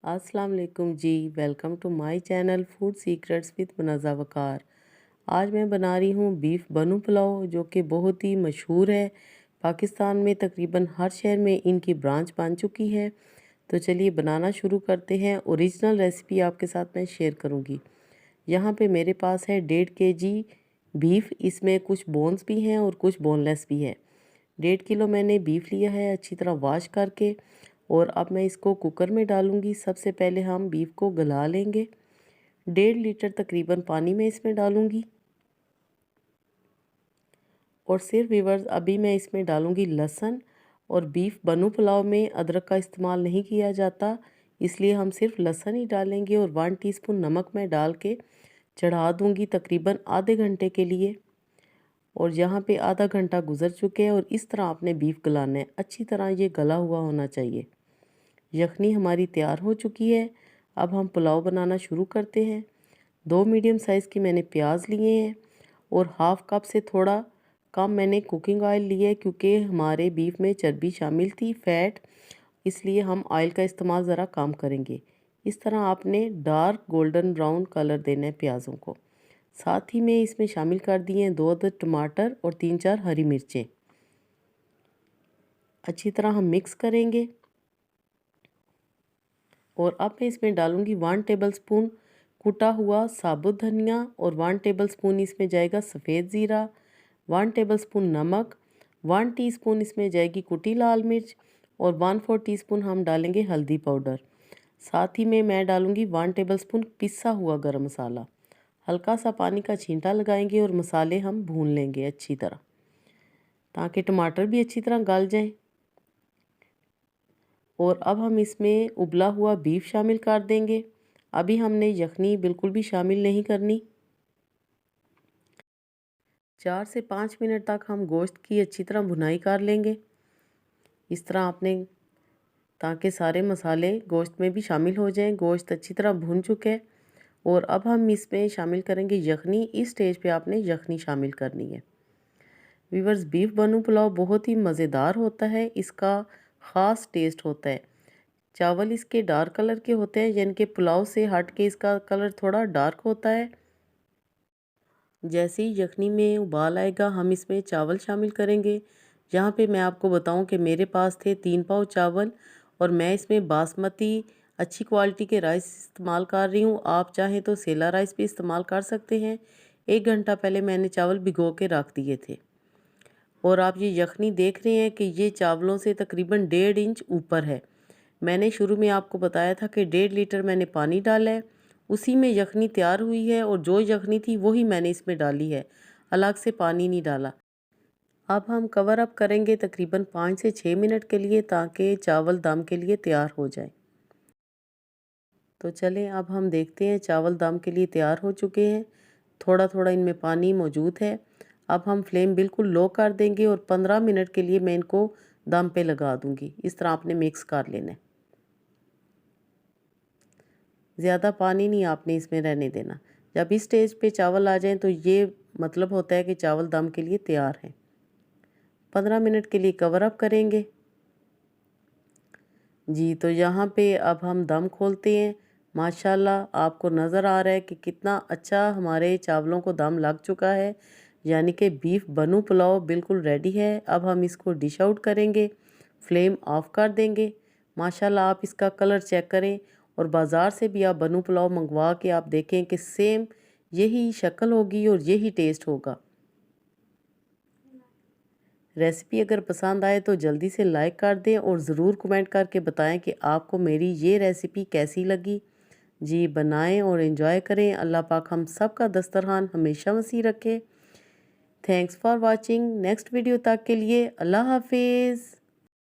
अस्सलाम वालेकुम जी। Welcome to my channel food secrets with Munaza Waqar. आज मैं बना रही हूँ बीफ बनू पुलाव, जो कि बहुत ही मशहूर है। पाकिस्तान में तकरीबन हर शहर में इनकी ब्रांच बन चुकी है। तो चलिए बनाना शुरू करते हैं। ओरिजिनल रेसिपी आपके साथ मैं शेयर करूँगी। यहाँ पे मेरे पास है 1.5 kg बीफ। इसमें कुछ बोन्स भी हैं और कुछ बोनलेस भी है। 1.5 किलो मैंने बीफ लिया है अच्छी तरह वॉश करके, और अब मैं इसको कुकर में डालूंगी। सबसे पहले हम बीफ को गला लेंगे। 1.5 लीटर तकरीबन पानी में इसमें डालूंगी। और सिर्फ व्यूअर्स, अभी मैं इसमें डालूंगी लहसुन। और बीफ बनू पुलाव में अदरक का इस्तेमाल नहीं किया जाता, इसलिए हम सिर्फ लहसुन ही डालेंगे। और 1 टीस्पून नमक मैं डाल के चढ़ा दूंगी तकरीबन आधे घंटे के लिए। और यहाँ पे आधा घंटा गुजर चुके हैं और इस तरह आपने बीफ गलाना है। अच्छी तरह ये गला हुआ होना चाहिए। यखनी हमारी तैयार हो चुकी है। अब हम पुलाव बनाना शुरू करते हैं। 2 मीडियम साइज़ की मैंने प्याज लिए हैं और हाफ़ कप से थोड़ा कम मैंने कुकिंग ऑयल लिया है, क्योंकि हमारे बीफ में चर्बी शामिल थी, फैट, इसलिए हम ऑयल का इस्तेमाल ज़रा कम करेंगे। इस तरह आपने डार्क गोल्डन ब्राउन कलर देना है प्याज़ों को। साथ ही में इसमें शामिल कर दिए हैं 2 अदद टमाटर और 3-4 हरी मिर्चें। अच्छी तरह हम मिक्स करेंगे। और अब मैं इसमें डालूंगी 1 टेबलस्पून कुटा हुआ साबुत धनिया, और 1 टेबलस्पून इसमें जाएगा सफ़ेद ज़ीरा, 1 टेबलस्पून नमक, 1 टीस्पून इसमें जाएगी कुटी लाल मिर्च, और 1/4 टीस्पून हम डालेंगे हल्दी पाउडर। साथ ही में मैं डालूंगी 1 टेबलस्पून पिसा हुआ गरम मसाला। हल्का सा पानी का छींटा लगाएंगे और मसाले हम भून लेंगे अच्छी तरह, ताकि टमाटर भी अच्छी तरह गल जाएं। और अब हम इसमें उबला हुआ बीफ शामिल कर देंगे। अभी हमने यखनी बिल्कुल भी शामिल नहीं करनी। 4 से 5 मिनट तक हम गोश्त की अच्छी तरह भुनाई कर लेंगे। इस तरह आपने, ताकि सारे मसाले गोश्त में भी शामिल हो जाएं। गोश्त अच्छी तरह भुन चुके हैं और अब हम इसमें शामिल करेंगे यखनी। इस स्टेज पे आपने यखनी शामिल करनी है। वीवर्स, बीफ बनू पुलाव बहुत ही मज़ेदार होता है। इसका ख़ास टेस्ट होता है। चावल इसके डार्क कलर के होते हैं, यानी कि पुलाव से हट के इसका कलर थोड़ा डार्क होता है। जैसे ही यखनी में उबाल आएगा, हम इसमें चावल शामिल करेंगे। यहाँ पे मैं आपको बताऊं कि मेरे पास थे 3 पाव चावल, और मैं इसमें बासमती अच्छी क्वालिटी के राइस इस्तेमाल कर रही हूँ। आप चाहें तो सेला राइस भी इस्तेमाल कर सकते हैं। 1 घंटा पहले मैंने चावल भिगो के रख दिए थे। और आप ये यखनी देख रहे हैं कि ये चावलों से तकरीबन 1.5 इंच ऊपर है। मैंने शुरू में आपको बताया था कि 1.5 लीटर मैंने पानी डाला है, उसी में यखनी तैयार हुई है। और जो यखनी थी वही मैंने इसमें डाली है, अलग से पानी नहीं डाला। अब हम कवर अप करेंगे तकरीबन 5 से 6 मिनट के लिए, ताकि चावल दम के लिए तैयार हो जाए। तो चलें, अब हम देखते हैं। चावल दम के लिए तैयार हो चुके हैं। थोड़ा थोड़ा इनमें पानी मौजूद है। अब हम फ्लेम बिल्कुल लो कर देंगे और 15 मिनट के लिए मैं इनको दम पे लगा दूंगी। इस तरह आपने मिक्स कर लेना है। ज़्यादा पानी नहीं आपने इसमें रहने देना। जब इस स्टेज पे चावल आ जाएं तो ये मतलब होता है कि चावल दम के लिए तैयार हैं। 15 मिनट के लिए कवर अप करेंगे जी। तो यहाँ पे अब हम दम खोलते हैं। माशाल्लाह आपको नज़र आ रहा है कि कितना अच्छा हमारे चावलों को दम लग चुका है, यानी कि बीफ बनू पुलाव बिल्कुल रेडी है। अब हम इसको डिश आउट करेंगे, फ्लेम ऑफ कर देंगे। माशाल्लाह आप इसका कलर चेक करें, और बाज़ार से भी आप बनू पुलाव मंगवा के आप देखें कि सेम यही शक्ल होगी और यही टेस्ट होगा। रेसिपी अगर पसंद आए तो जल्दी से लाइक कर दें और ज़रूर कमेंट करके बताएं कि आपको मेरी ये रेसिपी कैसी लगी। जी, बनाएं और एंजॉय करें। अल्लाह पाक हम सब का दस्तरखान हमेशा वसी रखे। Thanks for watching. Next video तक के लिए अल्लाह हाफिज़।